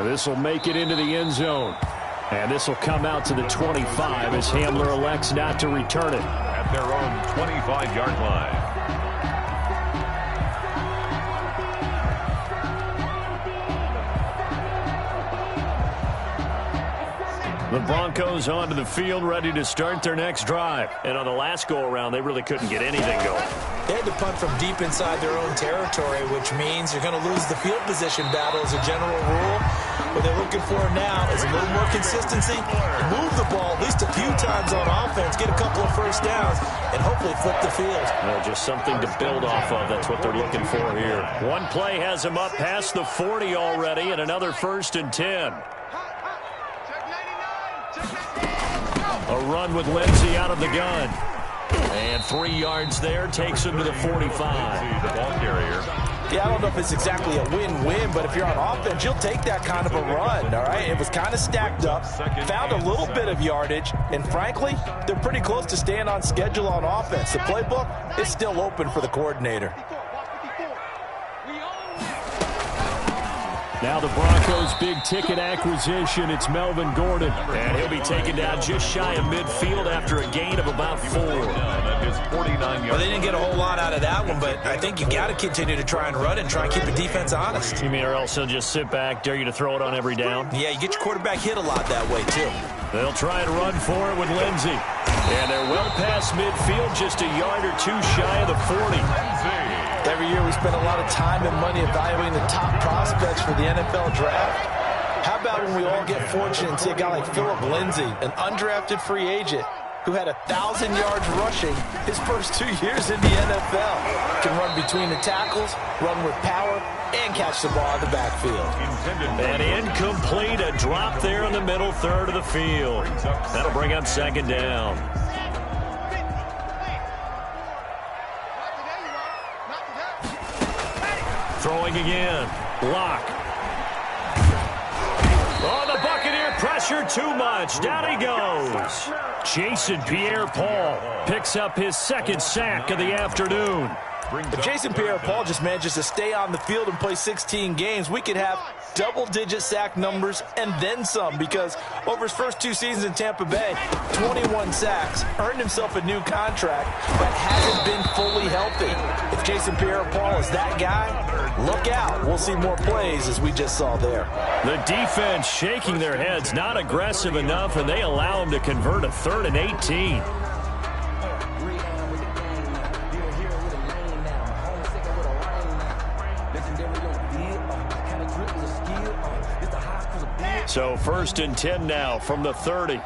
This will make it into the end zone. And this will come out to the 25 as Hamler elects not to return it. At their own 25-yard line. The Broncos onto the field, ready to start their next drive. And on the last go-around, they really couldn't get anything going. They had to punt from deep inside their own territory, which means you're going to lose the field position battle as a general rule. What they're looking for now is a little more consistency, move the ball at least a few times on offense, get a couple of first downs, and hopefully flip the field. Well, just something to build off of. That's what they're looking for here. One play has them up past the 40 already, and another 1st and 10. A run with Lindsey out of the gun. And 3 yards there takes him to the 45. The ball carrier. Yeah, I don't know if it's exactly a win-win, but if you're on offense, you'll take that kind of a run, all right? It was kind of stacked up, found a little bit of yardage, and frankly, they're pretty close to staying on schedule on offense. The playbook is still open for the coordinator. Now the Broncos' big-ticket acquisition, it's Melvin Gordon. And he'll be taken down just shy of midfield after a gain of about 4. That is 49 yards. Well, they didn't get a whole lot out of that one, but I think you got to continue to try and run and try and keep the defense honest. You mean or else he'll just sit back, dare you to throw it on every down? Yeah, you get your quarterback hit a lot that way, too. They'll try and run for it with Lindsey. And they're well past midfield, just a yard or 2 shy of the 40. Every year we spend a lot of time and money evaluating the top prospects for the NFL draft. How about when we all get fortunate and see a guy like Philip Lindsay, an undrafted free agent who had 1,000 yards rushing his first 2 years in the NFL. Can run between the tackles, run with power, and catch the ball in the backfield. And incomplete, a drop there in the middle third of the field. That'll bring up 2nd down. Throwing again. Block. Oh, the Buccaneer pressure too much. Down he goes. Jason Pierre-Paul picks up his 2nd sack of the afternoon. If Jason Pierre-Paul just manages to stay on the field and play 16 games, we could have double-digit sack numbers and then some, because over his first 2 seasons in Tampa Bay, 21 sacks, earned himself a new contract, but hasn't been fully healthy. If Jason Pierre-Paul is that guy, look out. We'll see more plays as we just saw there. The defense shaking their heads, not aggressive enough, and they allow him to convert a 3rd and 18. So 1st and 10 now from the 30.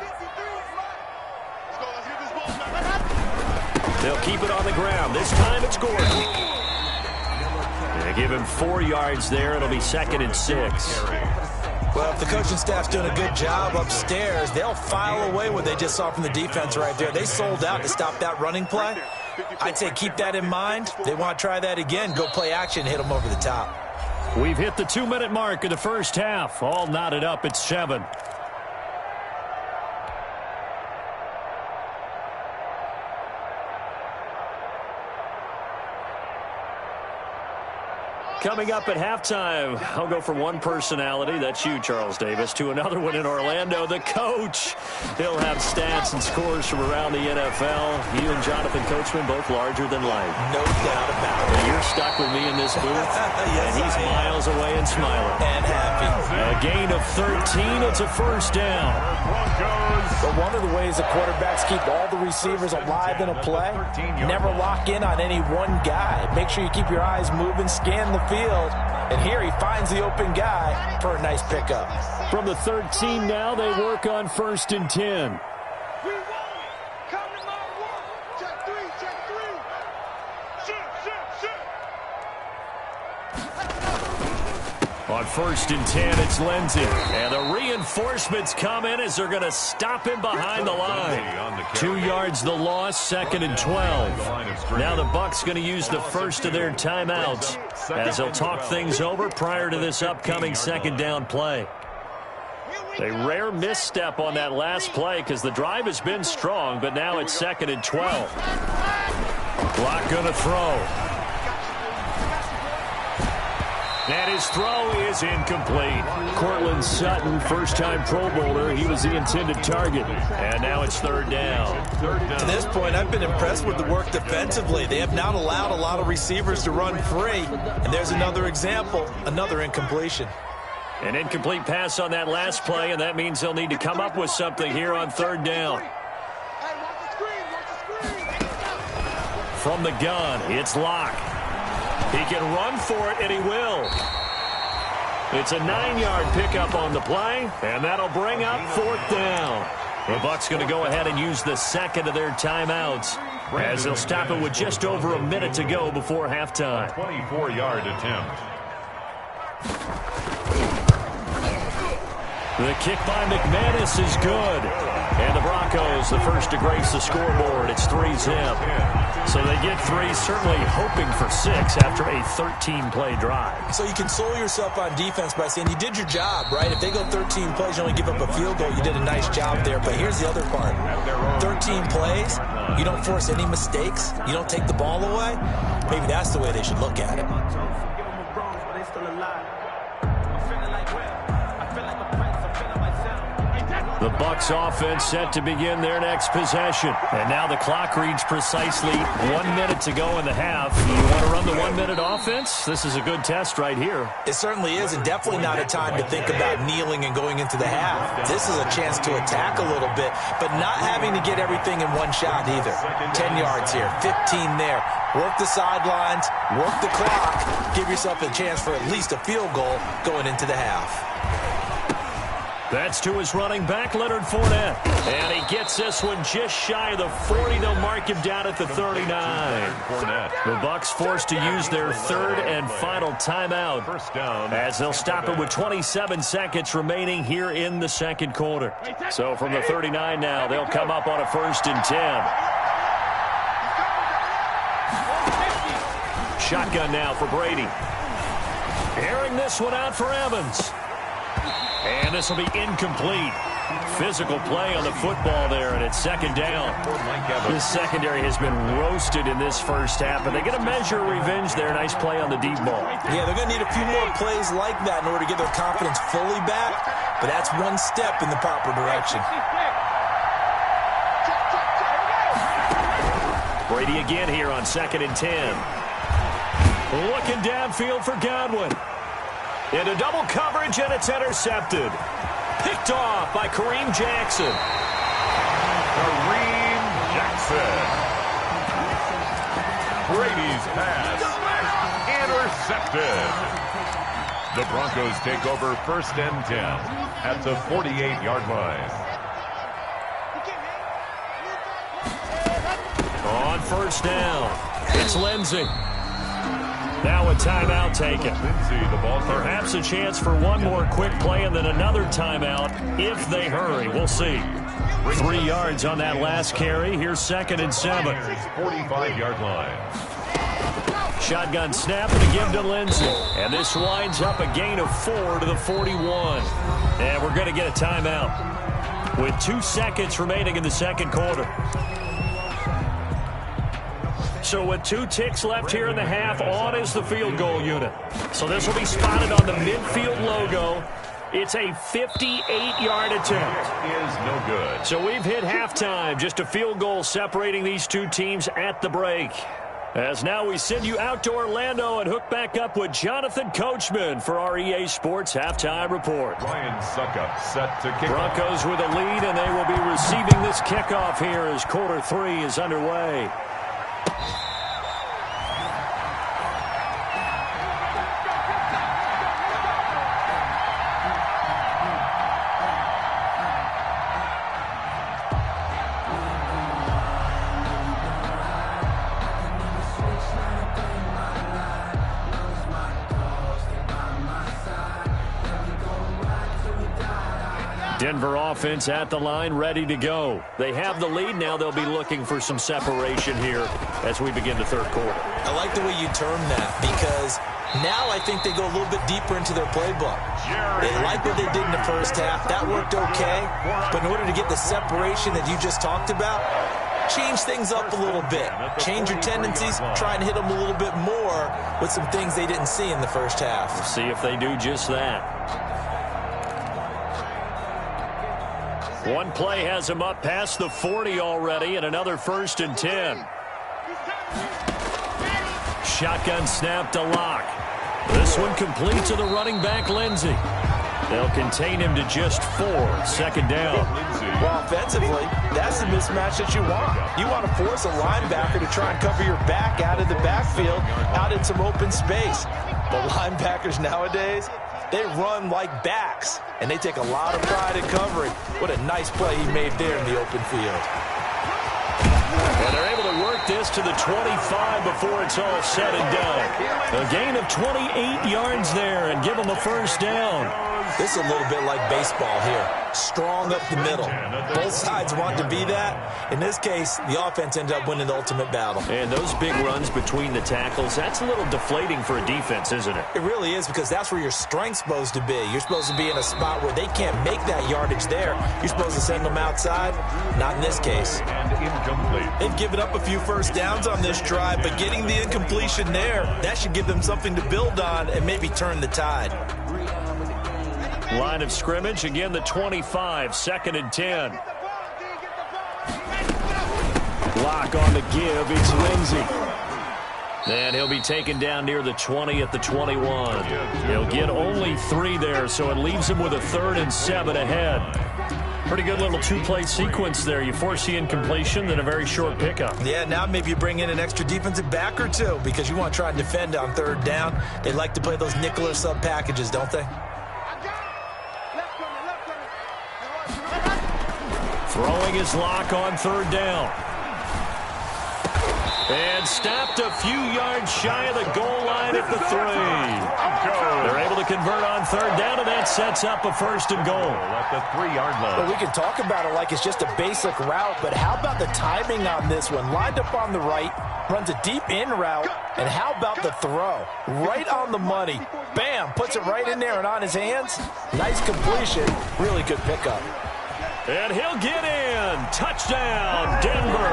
They'll keep it on the ground. This time it's Gordon. They give him 4 yards there. It'll be 2nd and 6. Well, if the coaching staff's doing a good job upstairs, they'll file away what they just saw from the defense right there. They sold out to stop that running play. I'd say keep that in mind. They want to try that again. Go play action, hit them over the top. We've hit the 2-minute mark of the first half. All knotted up at 7. Coming up at halftime, I'll go from one personality, that's you, Charles Davis, to another one in Orlando, the coach. He'll have stats and scores from around the NFL. You and Jonathan Coachman, both larger than life. No doubt about it. And you're stuck with me in this booth, yes, and he's miles away and smiling. And happy. A gain of 13, it's a 1st down. But one of the ways the quarterbacks keep all the receivers alive in a play, never lock in on any one guy. Make sure you keep your eyes moving, scan the field, and here he finds the open guy for a nice pickup. From the 13 now, they work on 1st and 10. On 1st and 10, it's Lindsey. And the reinforcements come in as they're going to stop him behind the line. 2 yards the loss, 2nd and 12. Now the Bucs going to use the first of their timeouts as they'll talk things over prior to this upcoming 2nd down play. A rare misstep on that last play because the drive has been strong, but now it's 2nd and 12. Clock going to throw. And his throw is incomplete. Cortland Sutton, first-time Pro Bowler. He was the intended target. And now it's third down. To this point, I've been impressed with the work defensively. They have not allowed a lot of receivers to run free. And there's another example, another incompletion. An incomplete pass on that last play, and that means they'll need to come up with something here on third down. From the gun, it's Locke. He can run for it, and he will. It's a 9-yard pickup on the play, and that'll bring up fourth down. The Bucs going to go ahead and use the second of their timeouts as they'll stop it with just over a minute to go before halftime. 24-yard attempt. The kick by McManus is good. And the Broncos, the first to grace the scoreboard. It's 3-zip. So they get 3, certainly hoping for 6 after a 13-play drive. So you console yourself on defense by saying you did your job, right? If they go 13 plays, you only give up a field goal, you did a nice job there. But here's the other part. 13 plays, you don't force any mistakes, you don't take the ball away. Maybe that's the way they should look at it. The Bucs offense set to begin their next possession. And now the clock reads precisely 1 minute to go in the half. You want to run the 1-minute offense? This is a good test right here. It certainly is, and definitely not a time to think about kneeling and going into the half. This is a chance to attack a little bit, but not having to get everything in one shot either. 10 yards here, 15 there. Work the sidelines, work the clock. Give yourself a chance for at least a field goal going into the half. That's to his running back, Leonard Fournette. And he gets this one just shy of the 40. They'll mark him down at the 39. The Bucs forced to use their third and final timeout as they'll stop it with 27 seconds remaining here in the second quarter. So from the 39 now, they'll come up on a 1st and 10. Shotgun now for Brady. Airing this one out for Evans. And this will be incomplete. Physical play on the football there, and it's second down. This secondary has been roasted in this first half, but they get a measure of revenge there. Nice play on the deep ball. Yeah, they're going to need a few more plays like that in order to get their confidence fully back, but that's one step in the proper direction. Brady again here on 2nd and 10. Looking downfield for Godwin. Into double coverage, and it's intercepted. Picked off by Kareem Jackson. Kareem Jackson. Brady's pass. Intercepted. The Broncos take over 1st and 10 at the 48-yard line. On 1st down, it's Lindsey. Now a timeout taken. Perhaps a chance for one more quick play and then another timeout if they hurry. We'll see. 3 yards on that last carry. Here's 2nd and 7. 45-yard line. Shotgun snap and a give to Lindsey. And this winds up a gain of 4 to the 41. And we're going to get a timeout with 2 seconds remaining in the second quarter. So with 2 ticks left here in the half, on is the field goal unit. So this will be spotted on the midfield logo. It's a 58-yard attempt. Is no good. So we've hit halftime. Just a field goal separating these two teams at the break. As now we send you out to Orlando and hook back up with Jonathan Coachman for our EA Sports Halftime Report. Ryan Suckup set to kick Broncos with a lead, and they will be receiving this kickoff here as quarter 3 is underway. Denver offense at the line, ready to go. They have the lead. Now they'll be looking for some separation here as we begin the third quarter. I like the way you term that, because now I think they go a little bit deeper into their playbook. They like what they did in the first half. That worked okay. But in order to get the separation that you just talked about, change things up a little bit. Change your tendencies, try and hit them a little bit more with some things they didn't see in the first half. We'll see if they do just that. One play has him up past the 40 already, and another 1st and 10. Shotgun snap to Locke. This one complete to the running back, Lindsey. They'll contain him to just 4. 2nd down. Well, offensively, that's the mismatch that you want. You want to force a linebacker to try and cover your back out of the backfield, out in some open space. The linebackers nowadays, they run like backs, and they take a lot of pride in covering. What a nice play he made there in the open field. And they're able to work this to the 25 before it's all said and done. A gain of 28 yards there and give them a 1st down. This is a little bit like baseball here. Strong up the middle. Both sides want to be that. In this case, the offense ended up winning the ultimate battle. And those big runs between the tackles, that's a little deflating for a defense, isn't it? It really is, because that's where your strength's supposed to be. You're supposed to be in a spot where they can't make that yardage there. You're supposed to send them outside. Not in this case. And incomplete. They've given up a few 1st downs on this drive, but getting the incompletion there, that should give them something to build on and maybe turn the tide. Line of scrimmage, again the 25, 2nd and 10. Locke on the give, it's Lindsey. And he'll be taken down near the 20 at the 21. He'll get only 3 there, so it leaves him with a 3rd and 7 ahead. Pretty good little 2-play sequence there. You force the incompletion, then a very short pickup. Yeah, now maybe you bring in an extra defensive back or 2 because you want to try and defend on 3rd down. They like to play those nickel or sub packages, don't they? Throwing his Locke on 3rd down. And stopped a few yards shy of the goal line at the 3. They're able to convert on 3rd down, and that sets up a 1st and goal. At the 3-yard line. Well, we can talk about it like it's just a basic route, but how about the timing on this one? Lined up on the right, runs a deep in route, and how about the throw? Right on the money. Bam, puts it right in there and on his hands. Nice completion. Really good pickup. And he'll get in. Touchdown, Denver.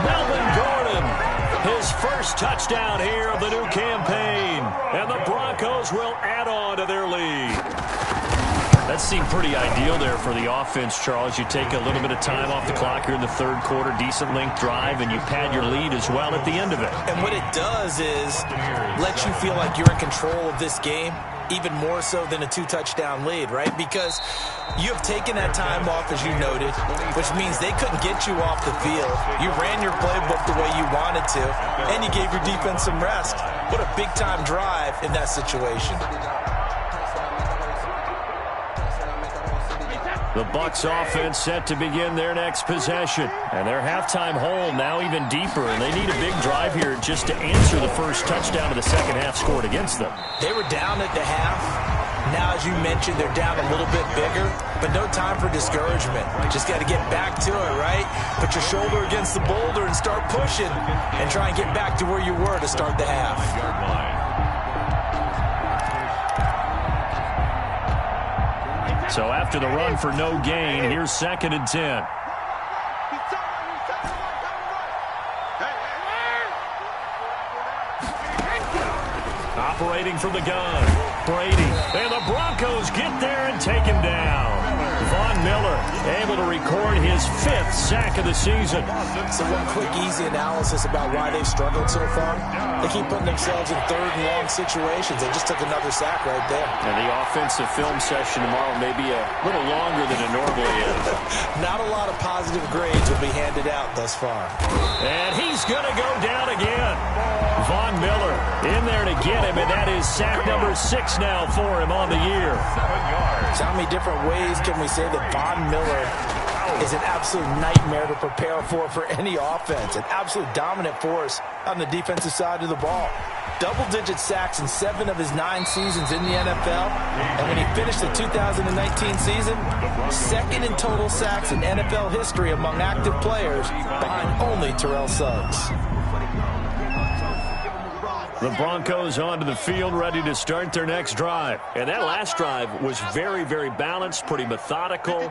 Melvin Gordon, his 1st touchdown here of the new campaign. And the Broncos will add on to their lead. That seemed pretty ideal there for the offense, Charles. You take a little bit of time off the clock here in the 3rd quarter, decent length drive, and you pad your lead as well at the end of it. And what it does is let you feel like you're in control of this game, even more so than a 2-touchdown lead, right? Because you have taken that time off, as you noted, which means they couldn't get you off the field. You ran your playbook the way you wanted to, and you gave your defense some rest. What a big-time drive in that situation. The Bucs offense set to begin their next possession. And their halftime hole now even deeper, and they need a big drive here just to answer the 1st touchdown of the 2nd half scored against them. They were down at the half. Now, as you mentioned, they're down a little bit bigger, but no time for discouragement. Just got to get back to it, right? Put your shoulder against the boulder and start pushing and try and get back to where you were to start the half. So after the run for no gain, here's 2nd and 10. Operating from the gun, Brady. And the Broncos get there and take him down. Von Miller able to record his 5th sack of the season. So one quick, easy analysis about why they've struggled so far. They keep putting themselves in 3rd and long situations. They just took another sack right there. And the offensive film session tomorrow may be a little longer than it normally is. Not a lot of positive grades will be handed out thus far. And he's going to go down again. Von Miller in there to get him, and that is sack number 6 now for him on the year. So how many different ways can we say that Von Miller is an absolute nightmare to prepare for any offense? An absolute dominant force on the defensive side of the ball. Double-digit sacks in 7 of his 9 seasons in the NFL. And when he finished the 2019 season, 2nd in total sacks in NFL history among active players, behind only Terrell Suggs. The Broncos onto the field, ready to start their next drive. And that last drive was very, very balanced, pretty methodical.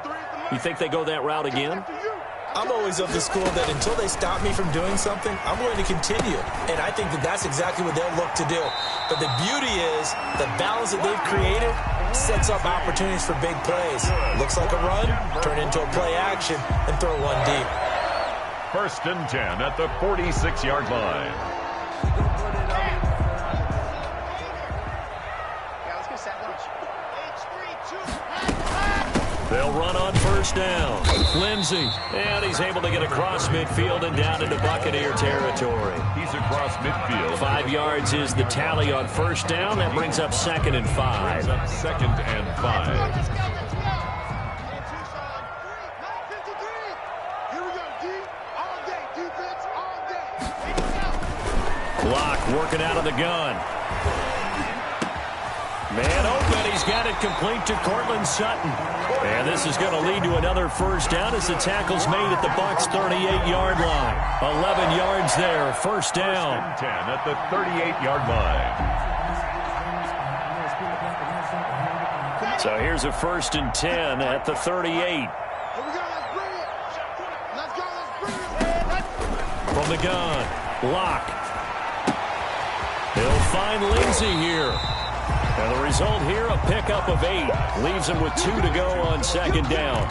You think they go that route again? I'm always of the school that until they stop me from doing something, I'm going to continue. And I think that that's exactly what they'll look to do. But the beauty is the balance that they've created sets up opportunities for big plays. Looks like a run, turn into a play action, and throw one deep. 1st and 10 at the 46-yard line. They'll run on 1st down. Lindsey, and he's able to get across midfield and down into Buccaneer territory. He's across midfield. 5 yards is the tally on 1st down. That brings up 2nd and 5. 2nd and 5. Block working out of the gun. Man open, he's got it complete to Cortland Sutton. And this is going to lead to another 1st down as the tackle's made at the Bucs' 38-yard line. 11 yards there, 1st down. 1st and 10 at the 38-yard line. So here's a 1st and 10 at the 38. From the gun, Locke. He'll find Lindsey here. And the result here, a pickup of 8. Leaves him with 2 to go on 2nd down.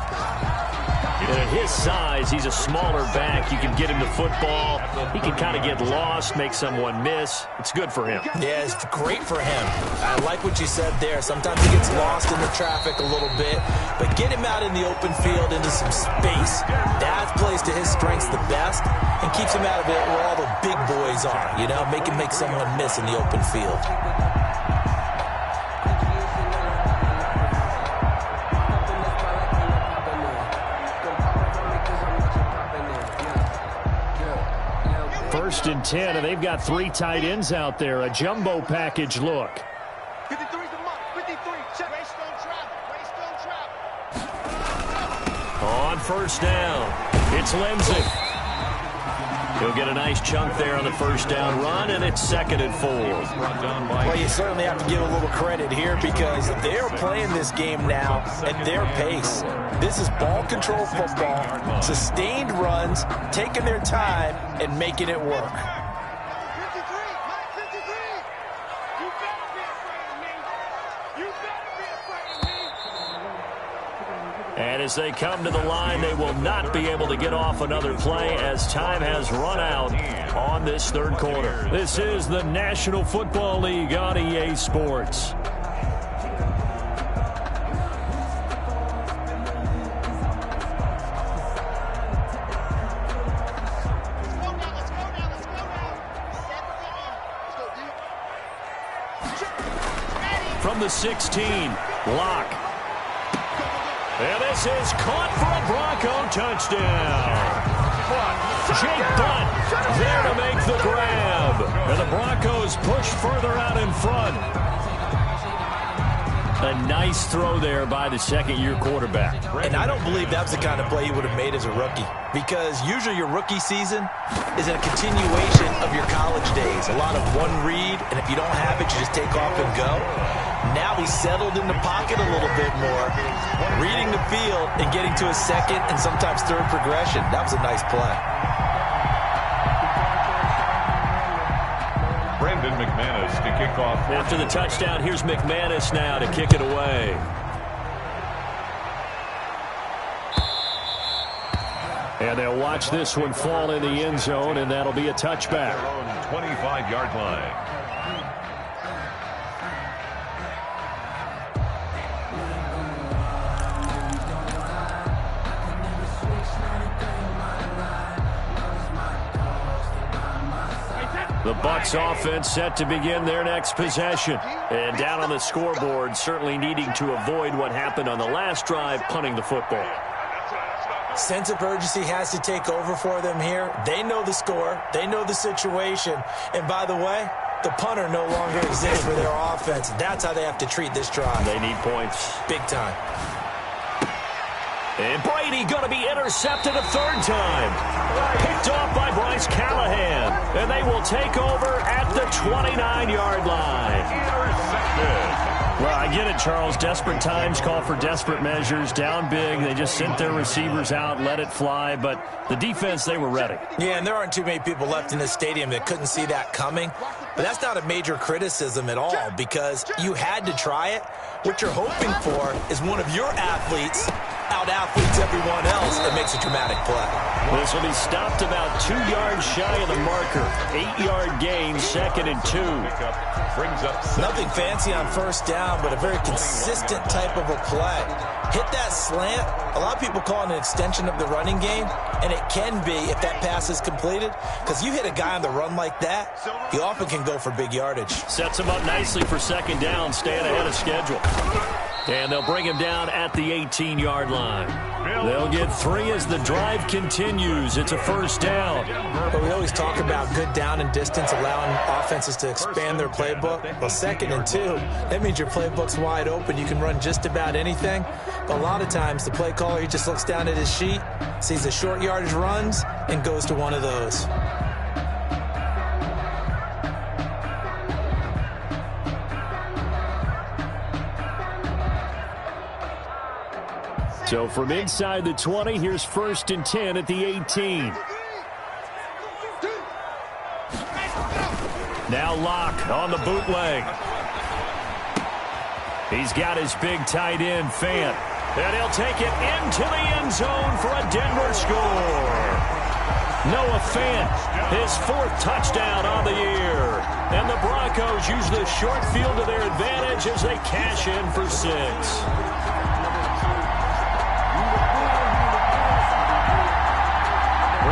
And at his size, he's a smaller back. You can get him the football. He can kind of get lost, make someone miss. It's good for him. Yeah, it's great for him. I like what you said there. Sometimes he gets lost in the traffic a little bit. But get him out in the open field into some space. That plays to his strengths the best and keeps him out of it where all the big boys are. You know, make him make someone miss in the open field. First and 10, and they've got 3 tight ends out there. A jumbo package look. 53's the mark. 53. Check. Race don't travel. On 1st down, it's Lindsey. He'll get a nice chunk there on the 1st down run, and it's 2nd and 4. Well, you certainly have to give a little credit here because they're playing this game now at their pace. This is ball control football, sustained runs, taking their time, and making it work. 53. Mike 53. You better be afraid of me. You better be afraid of me. And as they come to the line, they will not be able to get off another play as time has run out on this 3rd quarter. This is the National Football League on EA Sports. From the 16, Locke. And this is caught for a Bronco touchdown. Jake Butt there to make the grab. And the Broncos push further out in front. A nice throw there by the 2nd-year quarterback. And I don't believe that's the kind of play he would have made as a rookie. Because usually your rookie season is a continuation of your college days. A lot of one read, and if you don't have it, you just take off and go. Now he's settled in the pocket a little bit more, reading the field and getting to a 2nd and sometimes 3rd progression. That was a nice play. Brandon McManus to kick off. After the touchdown, here's McManus now to kick it away. And they'll watch this one fall in the end zone, and that'll be a touchback. 25-yard line. The Bucs offense set to begin their next possession. And down on the scoreboard, certainly needing to avoid what happened on the last drive, punting the football. Sense of urgency has to take over for them here. They know the score. They know the situation. And by the way, the punter no longer exists for their offense. That's how they have to treat this drive. They need points. Big time. And Brady going to be intercepted a 3rd time. Picked off by Bryce Callahan. And they will take over at the 29-yard line. Intercepted. Well, I get it, right, Charles. Desperate times call for desperate measures. Down big. They just sent their receivers out, let it fly. But the defense, they were ready. Yeah, and there aren't too many people left in this stadium that couldn't see that coming. But that's not a major criticism at all because you had to try it. What you're hoping for is one of your athletes out-athletes everyone else and makes a dramatic play. This will be stopped about 2 yards shy of the marker. 8-yard gain, 2nd and 2. Brings up Nothing fancy on first down, but a very consistent type of a play. Hit that slant. A lot of people call it an extension of the running game, and it can be if that pass is completed, because you hit a guy on the run like that, he often can go for big yardage. Sets him up nicely for 2nd down, staying ahead of schedule. And they'll bring him down at the 18-yard line. They'll get 3 as the drive continues. It's a 1st down. But we always talk about good down and distance, allowing offenses to expand their playbook. Well, 2nd and 2, that means your playbook's wide open. You can run just about anything. But a lot of times, the play caller, he just looks down at his sheet, sees the short yardage runs, and goes to one of those. So from inside the 20, here's 1st and 10 at the 18. Now Locke on the bootleg. He's got his big tight end, Fant. And he'll take it into the end zone for a Denver score. Noah Fant, his 4th touchdown on the year. And the Broncos use the short field to their advantage as they cash in for 6.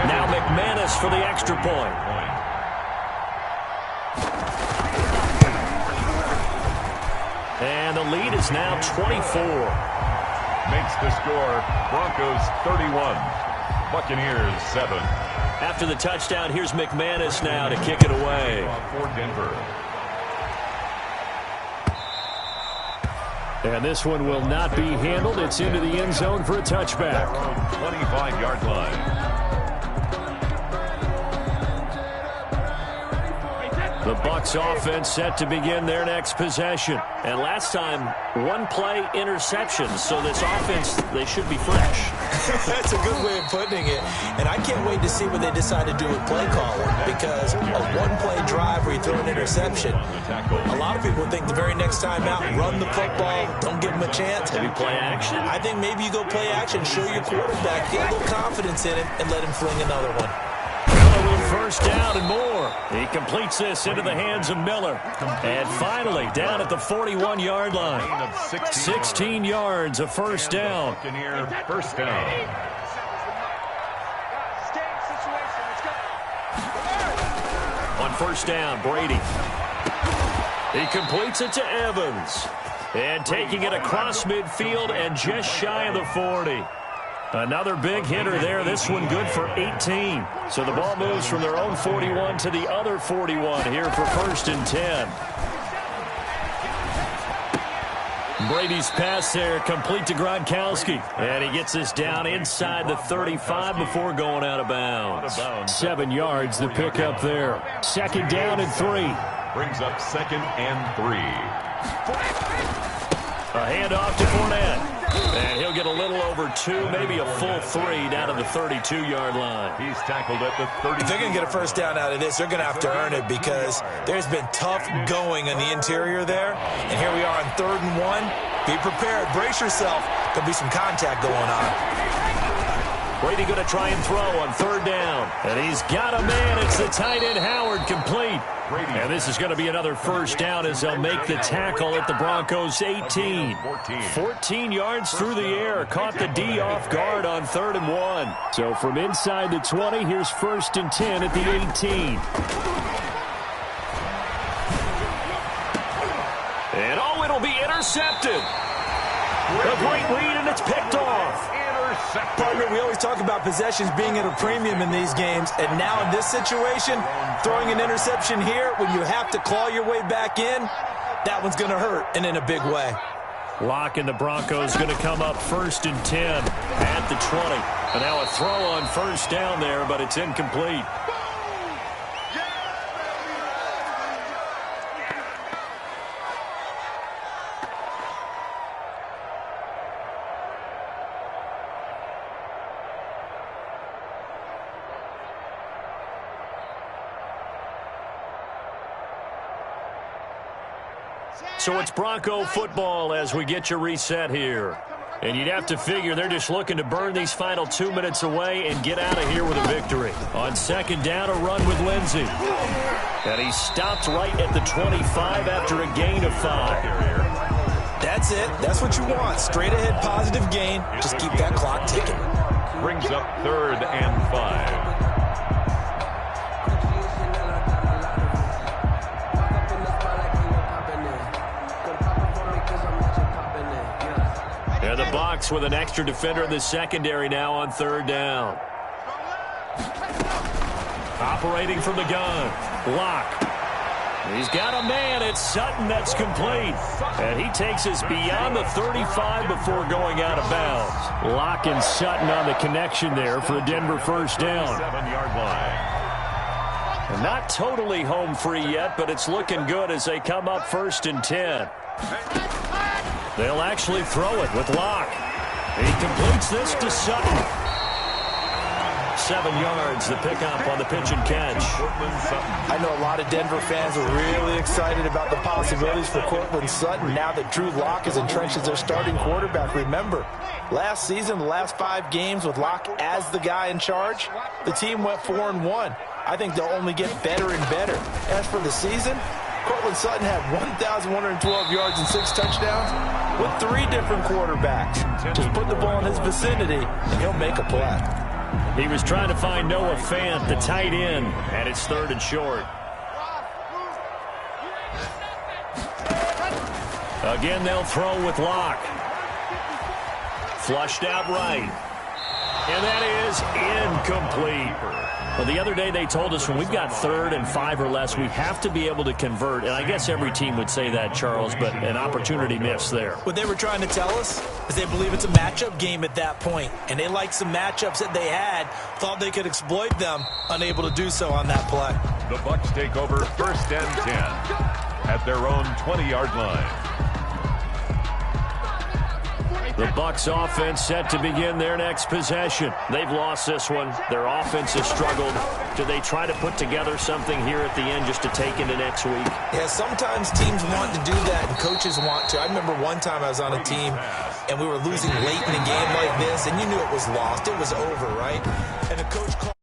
Now McManus for the extra point. And the lead is now 24. Makes the score Broncos 31, Buccaneers 7. After the touchdown, here's McManus now to kick it away. For Denver. And this one will not be handled. It's into the end zone for a touchback. 25-yard line. The Bucs offense set to begin their next possession. And last time, 1-play interception. So this offense, they should be fresh. That's a good way of putting it. And I can't wait to see what they decide to do with play calling. Because a 1-play drive where you throw an interception, a lot of people think the very next time out, run the football, don't give them a chance. Maybe play action? I think maybe you go play action, show your quarterback, get a little confidence in him, and let him fling another one. 1st down and more. He completes this into the hands of Miller. And finally, down at the 41-yard line. 16 yards, a 1st down. Buccaneer 1st down. On 1st down, Brady. He completes it to Evans. And taking it across midfield and just shy of the 40. Another big hitter there. This one good for 18. So the ball moves from their own 41 to the other 41 here for 1st and 10. Brady's pass there complete to Gronkowski. And he gets this down inside the 35 before going out of bounds. 7 yards the pickup there. 2nd down and 3. Brings up 2nd and 3. A handoff to Fournette. And he'll get a little over 2, maybe a full 3 down to the 32-yard line. He's tackled at the 30. If they're going to get a 1st down out of this, they're going to have to earn it because there's been tough going in the interior there. And here we are on 3rd and 1. Be prepared. Brace yourself. There'll be some contact going on. Brady going to try and throw on 3rd down. And he's got a man. It's the tight end Howard complete. And this is going to be another 1st down as they'll make the tackle at the Broncos 18. 14 yards through the air. Caught the D off guard on 3rd and 1. So from inside the 20, here's 1st and 10 at the 18. And oh, it'll be intercepted. A great read, and it's picked off. Partner, we always talk about possessions being at a premium in these games, and now in this situation, throwing an interception here when you have to claw your way back in, that one's going to hurt, and in a big way. Locke and the Broncos going to come up 1st and 10 at the 20. And now a throw on 1st down there, but it's incomplete. So it's Bronco football as we get you reset here. And you'd have to figure they're just looking to burn these final 2 minutes away and get out of here with a victory. On second down, a run with Lindsey. And he stopped right at the 25 after a gain of 5. That's it. That's what you want. Straight ahead positive gain. Just keep that clock ticking. Brings up 3rd and 5. And the Bucs with an extra defender in the secondary now on 3rd down. Operating from the gun. Lock. He's got a man. It's Sutton that's complete. And he takes us beyond the 35 before going out of bounds. Lock and Sutton on the connection there for a Denver first down. 7-yard line. And not totally home free yet, but it's looking good as they come up 1st and 10. They'll actually throw it with Lock. He completes this to Sutton. 7 yards, the pickup on the pitch and catch. I know a lot of Denver fans are really excited about the possibilities for Courtland Sutton now that Drew Lock is entrenched as their starting quarterback. Remember, last season, the last 5 games with Lock as the guy in charge, the team went 4-1. I think they'll only get better and better. As for the season, Courtland Sutton had 1,112 yards and 6 touchdowns with 3 different quarterbacks. Just put the ball in his vicinity, and he'll make a play. He was trying to find Noah Fant, the tight end, and it's 3rd and short. Again, they'll throw with Lock. Flushed out right. And that is incomplete. Well, the other day they told us when we've got 3rd and 5 or less, we have to be able to convert. And I guess every team would say that, Charles, but an opportunity missed there. What they were trying to tell us is they believe it's a matchup game at that point. And they liked some matchups that they had, thought they could exploit them, unable to do so on that play. The Bucs take over 1st and 10 at their own 20-yard line. The Bucs offense set to begin their next possession. They've lost this one. Their offense has struggled. Do they try to put together something here at the end just to take into next week? Yeah, sometimes teams want to do that and coaches want to. I remember one time I was on a team and we were losing late in a game like this and you knew it was lost. It was over, right? And the coach called